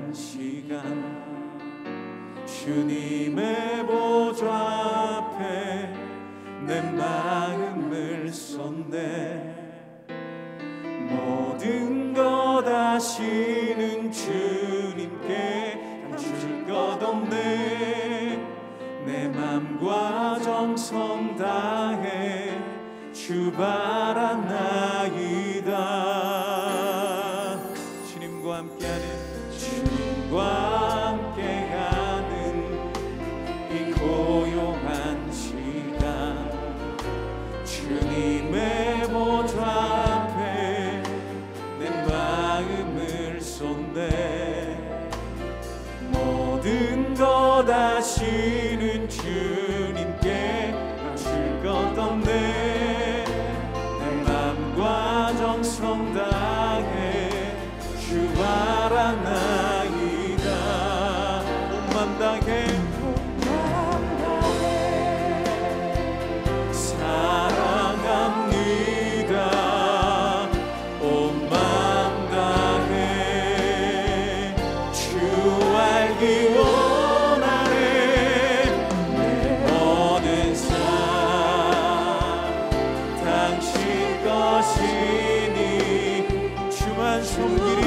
고요한 시간 주님의 보좌 앞에 내 마음을 쏟네. 모든 것 아시는 주님께 감출 것 없네. 내 맘과 정성 다해 주 바라나이다. 주님과 함께하는 이 고요한 시간 주님의 보좌 앞에 내 마음을 쏟네. 모든 것 아시는 주님께 감출 것 없네. 내 맘과 정성 다해 주 바라나이다. 온 맘 다해 사랑합니다. 온 맘 다해 주 알기 원하네. 내 모든 삶 당신 것이니 주만 섬기리.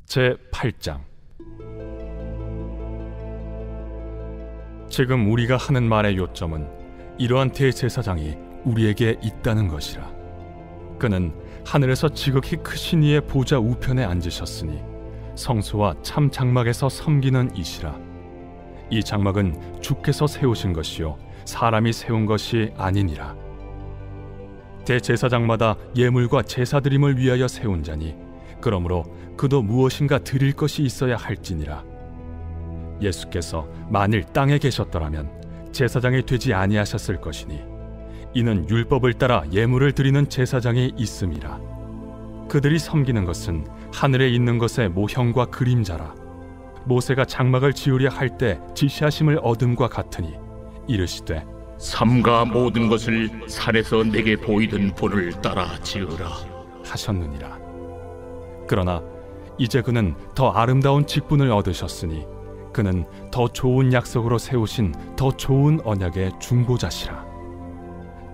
제8장. 지금 우리가 하는 말의 요점은 이러한 대제사장이 우리에게 있다는 것이라. 그는 하늘에서 지극히 크신 이의 보좌 우편에 앉으셨으니 성소와 참 장막에서 섬기는 이시라. 이 장막은 주께서 세우신 것이요 사람이 세운 것이 아니니라. 대제사장마다 예물과 제사드림을 위하여 세운 자니 그러므로 그도 무엇인가 드릴 것이 있어야 할지니라. 예수께서 만일 땅에 계셨더라면 제사장이 되지 아니하셨을 것이니 이는 율법을 따라 예물을 드리는 제사장이 있음이라. 그들이 섬기는 것은 하늘에 있는 것의 모형과 그림자라. 모세가 장막을 지으려 할 때 지시하심을 얻음과 같으니 이르시되 삼가 모든 것을 산에서 내게 보이던 본을 따라 지으라 하셨느니라. 그러나 이제 그는 더 아름다운 직분을 얻으셨으니 그는 더 좋은 약속으로 세우신 더 좋은 언약의 중보자시라.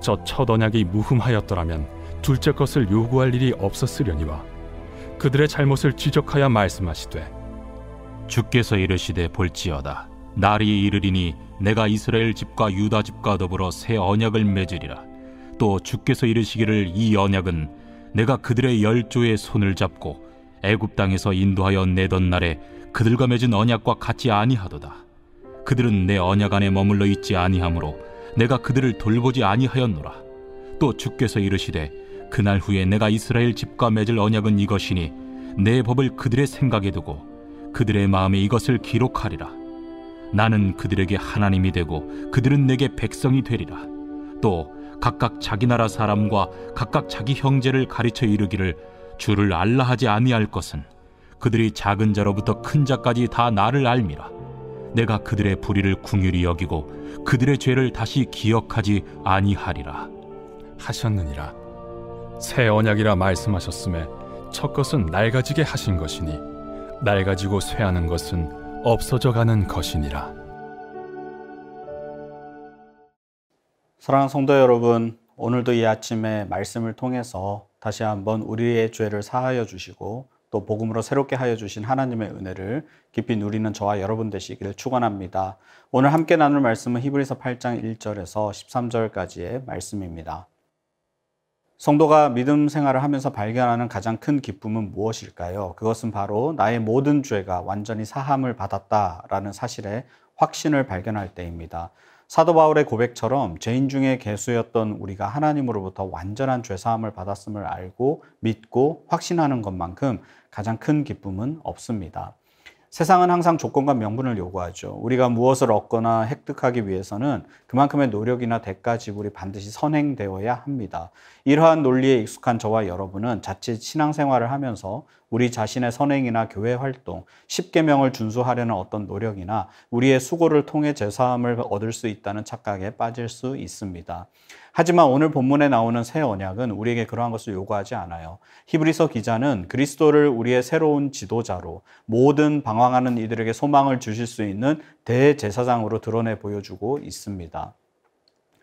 저 첫 언약이 무흠하였더라면 둘째 것을 요구할 일이 없었으려니와 그들의 잘못을 지적하여 말씀하시되 주께서 이르시되 볼지어다 날이 이르리니 내가 이스라엘 집과 유다 집과 더불어 새 언약을 맺으리라. 또 주께서 이르시기를 이 언약은 내가 그들의 열조의 손을 잡고 애굽 땅에서 인도하여 내던 날에 그들과 맺은 언약과 같지 아니하도다. 그들은 내 언약 안에 머물러 있지 아니하므로 내가 그들을 돌보지 아니하였노라. 또 주께서 이르시되 그날 후에 내가 이스라엘 집과 맺을 언약은 이것이니 내 법을 그들의 생각에 두고 그들의 마음에 이것을 기록하리라. 나는 그들에게 하나님이 되고 그들은 내게 백성이 되리라. 또 각각 자기 나라 사람과 각각 자기 형제를 가르쳐 이르기를 주를 알라 하지 아니할 것은 그들이 작은 자로부터 큰 자까지 다 나를 알미라. 내가 그들의 불의를 긍휼히 여기고 그들의 죄를 다시 기억하지 아니하리라 하셨느니라. 새 언약이라 말씀하셨음에 첫 것은 낡아지게 하신 것이니 낡아지고 쇠하는 것은 없어져 가는 것이니라. 사랑하는 성도 여러분, 오늘도 이 아침에 말씀을 통해서 다시 한번 우리의 죄를 사하여 주시고 또 복음으로 새롭게 하여 주신 하나님의 은혜를 깊이 누리는 저와 여러분 되시기를 축원합니다. 오늘 함께 나눌 말씀은 히브리서 8장 1절에서 13절까지의 말씀입니다. 성도가 믿음 생활을 하면서 발견하는 가장 큰 기쁨은 무엇일까요? 그것은 바로 나의 모든 죄가 완전히 사함을 받았다라는 사실에 확신을 발견할 때입니다. 사도 바울의 고백처럼 죄인 중에 괴수였던 우리가 하나님으로부터 완전한 죄사함을 받았음을 알고 믿고 확신하는 것만큼 가장 큰 기쁨은 없습니다. 세상은 항상 조건과 명분을 요구하죠. 우리가 무엇을 얻거나 획득하기 위해서는 그만큼의 노력이나 대가 지불이 반드시 선행되어야 합니다. 이러한 논리에 익숙한 저와 여러분은 자칫 신앙생활을 하면서 우리 자신의 선행이나 교회 활동, 십계명을 준수하려는 어떤 노력이나 우리의 수고를 통해 제사함을 얻을 수 있다는 착각에 빠질 수 있습니다. 하지만 오늘 본문에 나오는 새 언약은 우리에게 그러한 것을 요구하지 않아요. 히브리서 기자는 그리스도를 우리의 새로운 지도자로 모든 방황하는 이들에게 소망을 주실 수 있는 대제사장으로 드러내 보여주고 있습니다.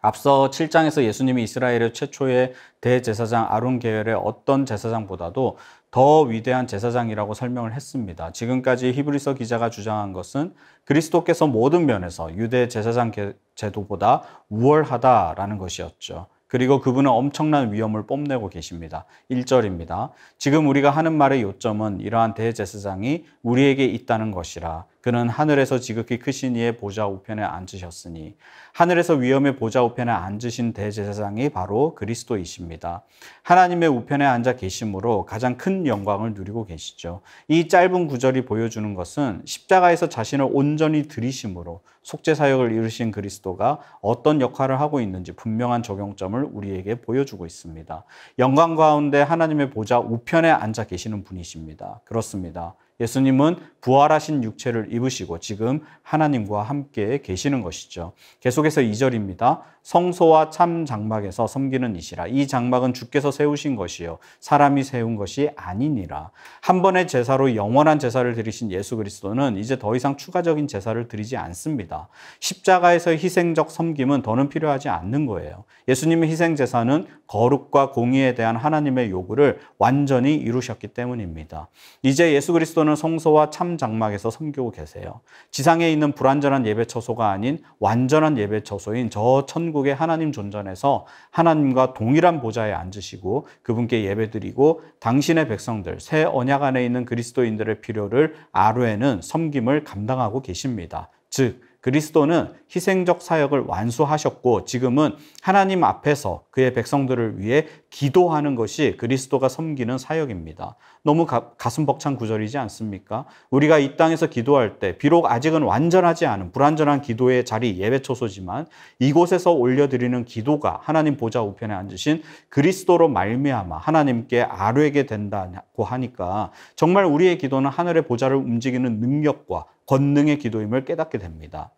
앞서 7장에서 예수님이 이스라엘의 최초의 대제사장 아론 계열의 어떤 제사장보다도 더 위대한 제사장이라고 설명을 했습니다. 지금까지 히브리서 기자가 주장한 것은 그리스도께서 모든 면에서 유대 제사장 제도보다 우월하다라는 것이었죠. 그리고 그분은 엄청난 위엄을 뽐내고 계십니다. 1절입니다. 지금 우리가 하는 말의 요점은 이러한 대제사장이 우리에게 있다는 것이라. 그는 하늘에서 지극히 크신 이의 보좌 우편에 앉으셨으니 하늘에서 위엄의 보좌 우편에 앉으신 대제사장이 바로 그리스도이십니다. 하나님의 우편에 앉아 계심으로 가장 큰 영광을 누리고 계시죠. 이 짧은 구절이 보여주는 것은 십자가에서 자신을 온전히 들이심으로 속죄 사역을 이루신 그리스도가 어떤 역할을 하고 있는지 분명한 적용점을 우리에게 보여주고 있습니다. 영광 가운데 하나님의 보좌 우편에 앉아 계시는 분이십니다. 그렇습니다. 예수님은 부활하신 육체를 입으시고 지금 하나님과 함께 계시는 것이죠. 계속해서 2절입니다. 성소와 참 장막에서 섬기는 이시라. 이 장막은 주께서 세우신 것이요 사람이 세운 것이 아니니라. 한 번의 제사로 영원한 제사를 드리신 예수 그리스도는 이제 더 이상 추가적인 제사를 드리지 않습니다. 십자가에서의 희생적 섬김은 더는 필요하지 않는 거예요. 예수님의 희생 제사는 거룩과 공의에 대한 하나님의 요구를 완전히 이루셨기 때문입니다. 이제 예수 그리스도는 성소와 참 장막에서 섬기고 계세요. 지상에 있는 불완전한 예배 처소가 아닌 완전한 예배 처소인 저 천국의 하나님 존전에서 하나님과 동일한 보좌에 앉으시고 그분께 예배드리고 당신의 백성들, 새 언약 안에 있는 그리스도인들의 필요를 아뢰는 섬김을 감당하고 계십니다. 즉 그리스도는 희생적 사역을 완수하셨고 지금은 하나님 앞에서 그의 백성들을 위해 기도하는 것이 그리스도가 섬기는 사역입니다. 너무 가슴 벅찬 구절이지 않습니까? 우리가 이 땅에서 기도할 때 비록 아직은 완전하지 않은 불완전한 기도의 자리 예배초소지만 이곳에서 올려드리는 기도가 하나님 보좌 우편에 앉으신 그리스도로 말미암아 하나님께 아뢰게 된다고 하니까 정말 우리의 기도는 하늘의 보좌를 움직이는 능력과 권능의 기도임을 깨닫게 됩니다.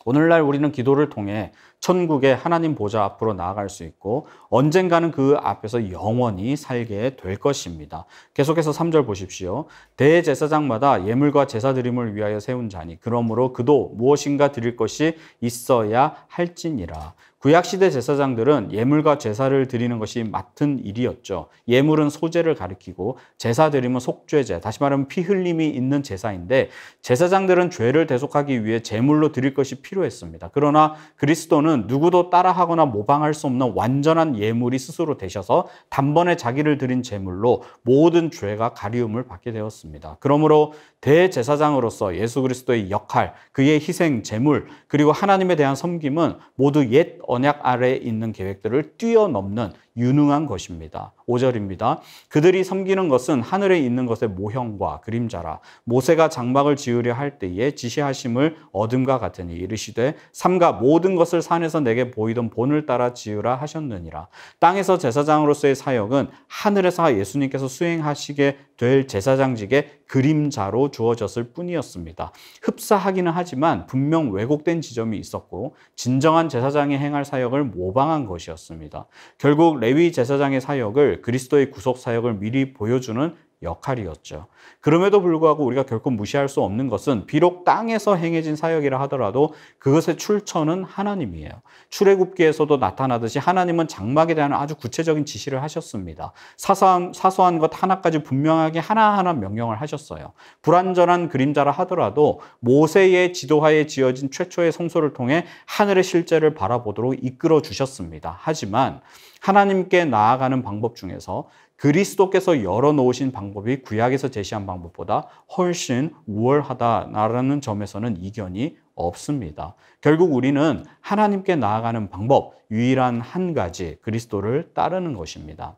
오늘날 우리는 기도를 통해 천국의 하나님 보좌 앞으로 나아갈 수 있고 언젠가는 그 앞에서 영원히 살게 될 것입니다. 계속해서 3절 보십시오. 대제사장마다 예물과 제사드림을 위하여 세운 자니 그러므로 그도 무엇인가 드릴 것이 있어야 할지니라. 구약시대 제사장들은 예물과 제사를 드리는 것이 맡은 일이었죠. 예물은 소제를 가리키고 제사드림은 속죄제, 다시 말하면 피 흘림이 있는 제사인데 제사장들은 죄를 대속하기 위해 제물로 드릴 것이 필요했습니다. 그러나 그리스도는 누구도 따라하거나 모방할 수 없는 완전한 예물이 스스로 되셔서 단번에 자기를 드린 제물로 모든 죄가 가리움을 받게 되었습니다. 그러므로 대제사장으로서 예수 그리스도의 역할, 그의 희생, 제물, 그리고 하나님에 대한 섬김은 모두 옛 언약 아래에 있는 계획들을 뛰어넘는 유능한 것입니다. 5절입니다. 그들이 섬기는 것은 하늘에 있는 것의 모형과 그림자라. 모세가 장막을 지으려 할 때에 지시하심을 얻음과 같으니 이르시되 삼가 모든 것을 산에서 내게 보이던 본을 따라 지으라 하셨느니라. 땅에서 제사장으로서의 사역은 하늘에서 예수님께서 수행하시게 될 제사장직의 그림자로 주어졌을 뿐이었습니다. 흡사하기는 하지만 분명 왜곡된 지점이 있었고 진정한 제사장이 행할 사역을 모방한 것이었습니다. 결국 레위 제사장의 사역을 그리스도의 구속 사역을 미리 보여주는 역할이었죠. 그럼에도 불구하고 우리가 결코 무시할 수 없는 것은 비록 땅에서 행해진 사역이라 하더라도 그것의 출처는 하나님이에요. 출애굽기에서도 나타나듯이 하나님은 장막에 대한 아주 구체적인 지시를 하셨습니다. 사소한 것 하나까지 분명하게 하나하나 명령을 하셨어요. 불완전한 그림자라 하더라도 모세의 지도하에 지어진 최초의 성소를 통해 하늘의 실제를 바라보도록 이끌어 주셨습니다. 하지만 하나님께 나아가는 방법 중에서 그리스도께서 열어놓으신 방법이 구약에서 제시한 방법보다 훨씬 우월하다라는 점에서는 이견이 없습니다. 결국 우리는 하나님께 나아가는 방법, 유일한 한 가지 그리스도를 따르는 것입니다.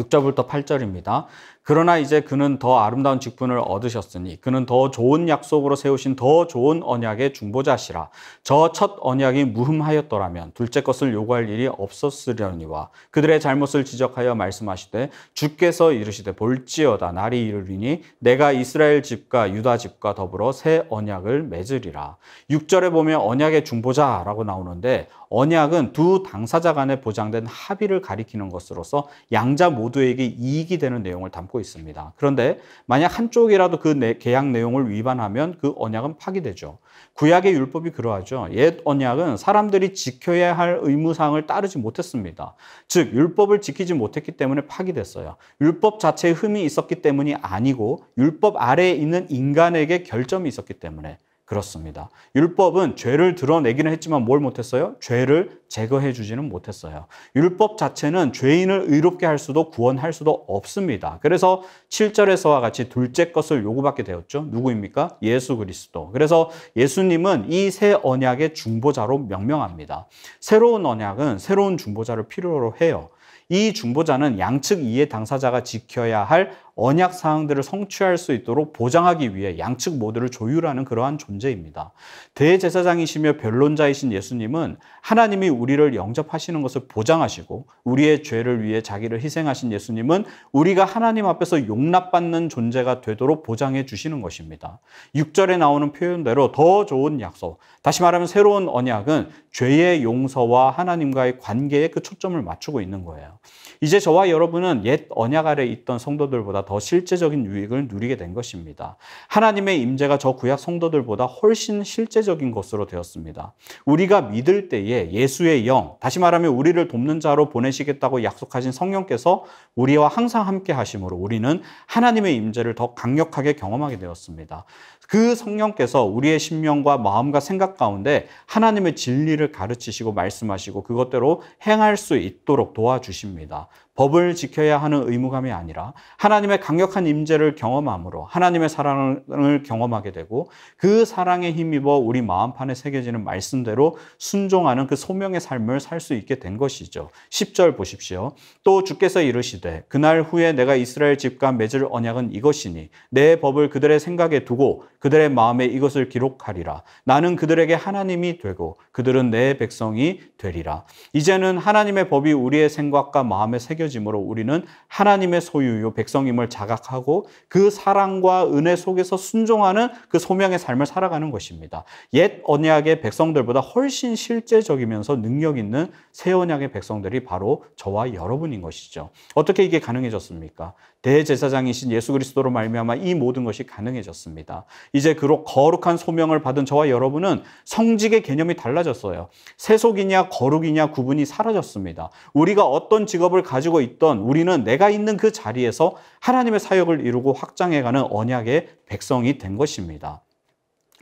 6절부터 8절입니다. 그러나 이제 그는 더 아름다운 직분을 얻으셨으니 그는 더 좋은 약속으로 세우신 더 좋은 언약의 중보자시라. 저 첫 언약이 무흠하였더라면 둘째 것을 요구할 일이 없었으려니와 그들의 잘못을 지적하여 말씀하시되 주께서 이르시되 볼지어다 날이 이르리니 내가 이스라엘 집과 유다 집과 더불어 새 언약을 맺으리라. 6절에 보면 언약의 중보자라고 나오는데 언약은 두 당사자 간에 보장된 합의를 가리키는 것으로서 양자 모두에게 이익이 되는 내용을 담고 있습니다. 그런데 만약 한쪽이라도 그 계약 내용을 위반하면 그 언약은 파기되죠. 구약의 율법이 그러하죠. 옛 언약은 사람들이 지켜야 할 의무사항을 따르지 못했습니다. 즉 율법을 지키지 못했기 때문에 파기됐어요. 율법 자체에 흠이 있었기 때문이 아니고 율법 아래에 있는 인간에게 결점이 있었기 때문에 그렇습니다. 율법은 죄를 드러내기는 했지만 뭘 못했어요? 죄를 제거해 주지는 못했어요. 율법 자체는 죄인을 의롭게 할 수도 구원할 수도 없습니다. 그래서 7절에서와 같이 둘째 것을 요구받게 되었죠. 누구입니까? 예수 그리스도. 그래서 예수님은 이 새 언약의 중보자로 명명합니다. 새로운 언약은 새로운 중보자를 필요로 해요. 이 중보자는 양측 이해 당사자가 지켜야 할 언약 사항들을 성취할 수 있도록 보장하기 위해 양측 모두를 조율하는 그러한 존재입니다. 대제사장이시며 변론자이신 예수님은 하나님이 우리를 영접하시는 것을 보장하시고 우리의 죄를 위해 자기를 희생하신 예수님은 우리가 하나님 앞에서 용납받는 존재가 되도록 보장해 주시는 것입니다. 6절에 나오는 표현대로 더 좋은 약속, 다시 말하면 새로운 언약은 죄의 용서와 하나님과의 관계에 그 초점을 맞추고 있는 거예요. 이제 저와 여러분은 옛 언약 아래 있던 성도들보다 더 실제적인 유익을 누리게 된 것입니다. 하나님의 임재가 저 구약 성도들보다 훨씬 실제적인 것으로 되었습니다. 우리가 믿을 때에 예수의 영, 다시 말하면 우리를 돕는 자로 보내시겠다고 약속하신 성령께서 우리와 항상 함께 하심으로 우리는 하나님의 임재를 더 강력하게 경험하게 되었습니다. 그 성령께서 우리의 심령과 마음과 생각 가운데 하나님의 진리를 가르치시고 말씀하시고 그것대로 행할 수 있도록 도와주십니다. 법을 지켜야 하는 의무감이 아니라 하나님의 강력한 임재를 경험함으로 하나님의 사랑을 경험하게 되고 그 사랑에 힘입어 우리 마음판에 새겨지는 말씀대로 순종하는 그 소명의 삶을 살 수 있게 된 것이죠. 10절 보십시오. 또 주께서 이르시되 그날 후에 내가 이스라엘 집과 맺을 언약은 이것이니 내 법을 그들의 생각에 두고 그들의 마음에 이것을 기록하리라. 나는 그들에게 하나님이 되고 그들은 내 백성이 되리라. 이제는 하나님의 법이 우리의 생각과 마음에 새겨짐으로 우리는 하나님의 소유요 백성임을 자각하고 그 사랑과 은혜 속에서 순종하는 그 소명의 삶을 살아가는 것입니다. 옛 언약의 백성들보다 훨씬 실제적이면서 능력 있는 새 언약의 백성들이 바로 저와 여러분인 것이죠. 어떻게 이게 가능해졌습니까? 대제사장이신 예수 그리스도로 말미암아 이 모든 것이 가능해졌습니다. 이제 그로 거룩한 소명을 받은 저와 여러분은 성직의 개념이 달라졌어요. 세속이냐 거룩이냐 구분이 사라졌습니다. 우리가 어떤 직업을 가지고 있던 우리는 내가 있는 그 자리에서 하나님의 사역을 이루고 확장해가는 언약의 백성이 된 것입니다.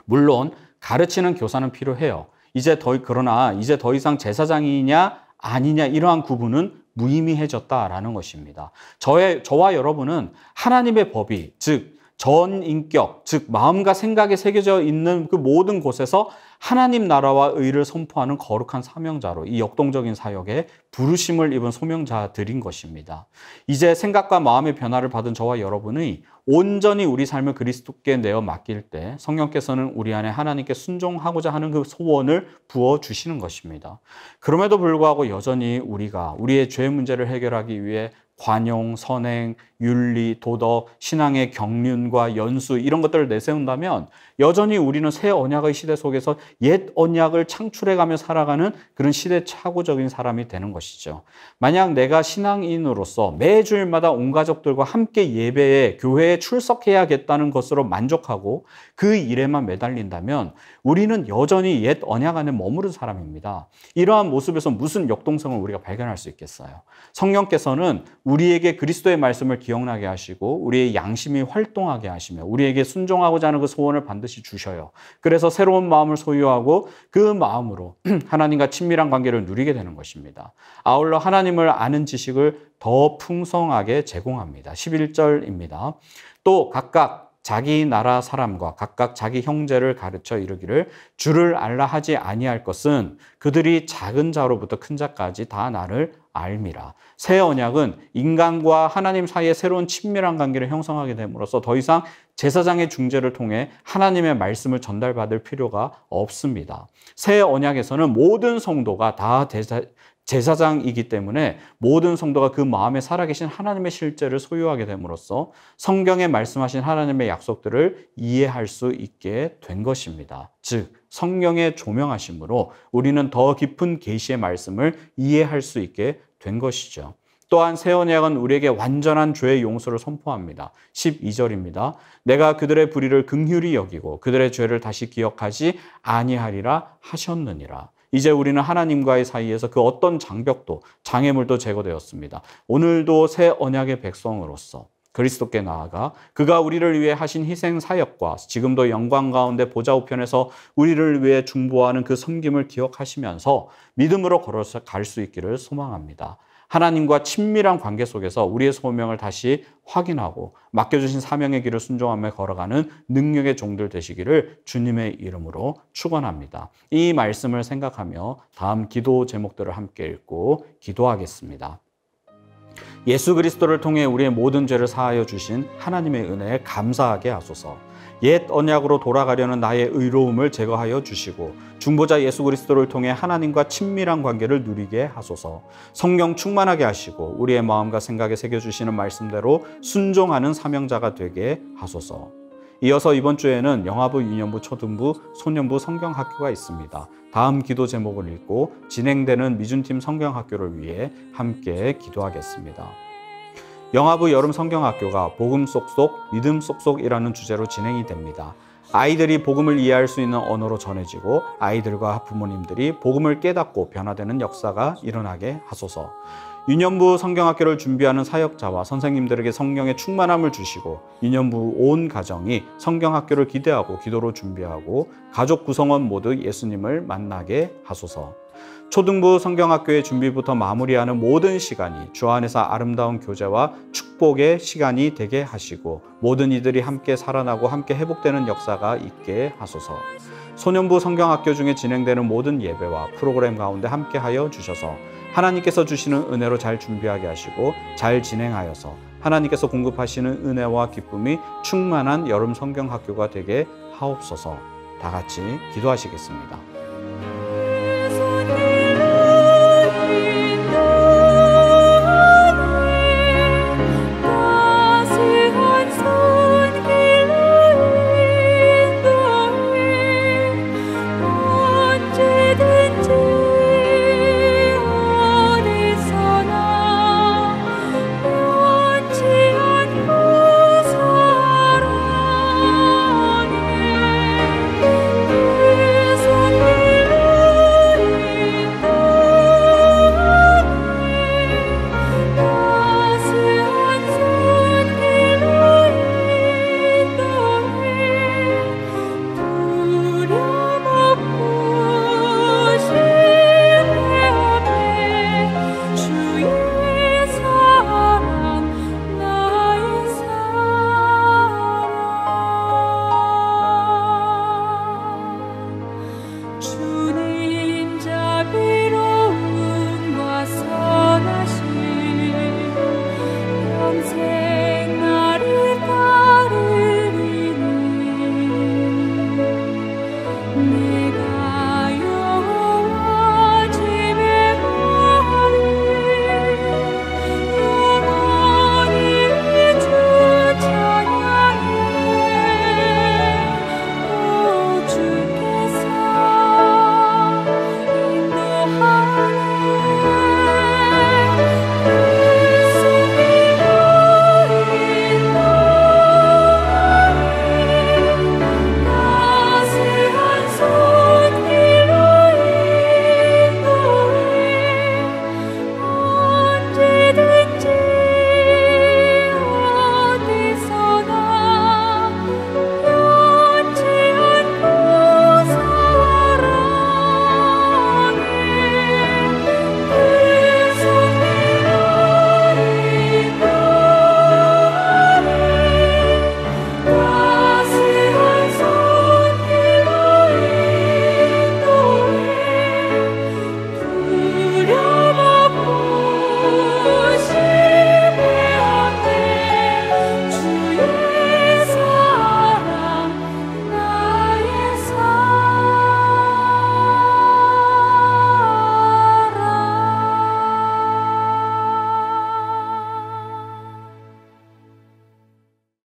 물론 가르치는 교사는 필요해요. 그러나 이제 더 이상 제사장이냐 아니냐 이러한 구분은 무의미해졌다라는 것입니다. 저와 여러분은 하나님의 법이 즉 전인격, 즉 마음과 생각에 새겨져 있는 그 모든 곳에서 하나님 나라와 의를 선포하는 거룩한 사명자로 이 역동적인 사역에 부르심을 입은 소명자들인 것입니다. 이제 생각과 마음의 변화를 받은 저와 여러분이 온전히 우리 삶을 그리스도께 내어 맡길 때 성령께서는 우리 안에 하나님께 순종하고자 하는 그 소원을 부어주시는 것입니다. 그럼에도 불구하고 여전히 우리의 죄 문제를 해결하기 위해 관용, 선행, 윤리, 도덕, 신앙의 경륜과 연수 이런 것들을 내세운다면 여전히 우리는 새 언약의 시대 속에서 옛 언약을 창출해가며 살아가는 그런 시대착오적인 사람이 되는 것이죠. 만약 내가 신앙인으로서 매주일마다 온 가족들과 함께 예배에 교회에 출석해야겠다는 것으로 만족하고 그 일에만 매달린다면 우리는 여전히 옛 언약 안에 머무른 사람입니다. 이러한 모습에서 무슨 역동성을 우리가 발견할 수 있겠어요? 성령께서는 우리에게 그리스도의 말씀을 기억나게 하시고 우리의 양심이 활동하게 하시며 우리에게 순종하고자 하는 그 소원을 반드시 주셔요. 그래서 새로운 마음을 소유하고 그 마음으로 하나님과 친밀한 관계를 누리게 되는 것입니다. 아울러 하나님을 아는 지식을 더 풍성하게 제공합니다. 11절입니다. 또 각각 자기 나라 사람과 각각 자기 형제를 가르쳐 이르기를 주를 알라 하지 아니할 것은 그들이 작은 자로부터 큰 자까지 다 나를 알미라. 새 언약은 인간과 하나님 사이의 새로운 친밀한 관계를 형성하게 됨으로써 더 이상 제사장의 중재를 통해 하나님의 말씀을 전달받을 필요가 없습니다. 새 언약에서는 모든 성도가 다 제사장이기 때문에 모든 성도가 그 마음에 살아계신 하나님의 실제를 소유하게 됨으로써 성경에 말씀하신 하나님의 약속들을 이해할 수 있게 된 것입니다. 즉 성령의 조명하심으로 우리는 더 깊은 계시의 말씀을 이해할 수 있게 된 것이죠. 또한 새 언약은 우리에게 완전한 죄의 용서를 선포합니다. 12절입니다. 내가 그들의 불의를 긍휼히 여기고 그들의 죄를 다시 기억하지 아니하리라 하셨느니라. 이제 우리는 하나님과의 사이에서 그 어떤 장벽도 장애물도 제거되었습니다. 오늘도 새 언약의 백성으로서 그리스도께 나아가 그가 우리를 위해 하신 희생 사역과 지금도 영광 가운데 보좌 우편에서 우리를 위해 중보하는 그 섬김을 기억하시면서 믿음으로 걸어서 갈 수 있기를 소망합니다. 하나님과 친밀한 관계 속에서 우리의 소명을 다시 확인하고 맡겨주신 사명의 길을 순종하며 걸어가는 능력의 종들 되시기를 주님의 이름으로 축원합니다. 이 말씀을 생각하며 다음 기도 제목들을 함께 읽고 기도하겠습니다. 예수 그리스도를 통해 우리의 모든 죄를 사하여 주신 하나님의 은혜에 감사하게 하소서. 옛 언약으로 돌아가려는 나의 의로움을 제거하여 주시고 중보자 예수 그리스도를 통해 하나님과 친밀한 관계를 누리게 하소서. 성령 충만하게 하시고 우리의 마음과 생각에 새겨주시는 말씀대로 순종하는 사명자가 되게 하소서. 이어서 이번 주에는 영아부, 유년부, 초등부, 소년부 성경학교가 있습니다. 다음 기도 제목을 읽고 진행되는 미준팀 성경학교를 위해 함께 기도하겠습니다. 영아부 여름 성경학교가 복음 쏙쏙, 믿음 쏙쏙이라는 주제로 진행이 됩니다. 아이들이 복음을 이해할 수 있는 언어로 전해지고 아이들과 부모님들이 복음을 깨닫고 변화되는 역사가 일어나게 하소서. 유년부 성경학교를 준비하는 사역자와 선생님들에게 성령의 충만함을 주시고 유년부 온 가정이 성경학교를 기대하고 기도로 준비하고 가족 구성원 모두 예수님을 만나게 하소서. 초등부 성경학교의 준비부터 마무리하는 모든 시간이 주 안에서 아름다운 교제와 축복의 시간이 되게 하시고 모든 이들이 함께 살아나고 함께 회복되는 역사가 있게 하소서. 소년부 성경학교 중에 진행되는 모든 예배와 프로그램 가운데 함께하여 주셔서 하나님께서 주시는 은혜로 잘 준비하게 하시고 잘 진행하여서 하나님께서 공급하시는 은혜와 기쁨이 충만한 여름 성경학교가 되게 하옵소서. 다 같이 기도하시겠습니다. 영생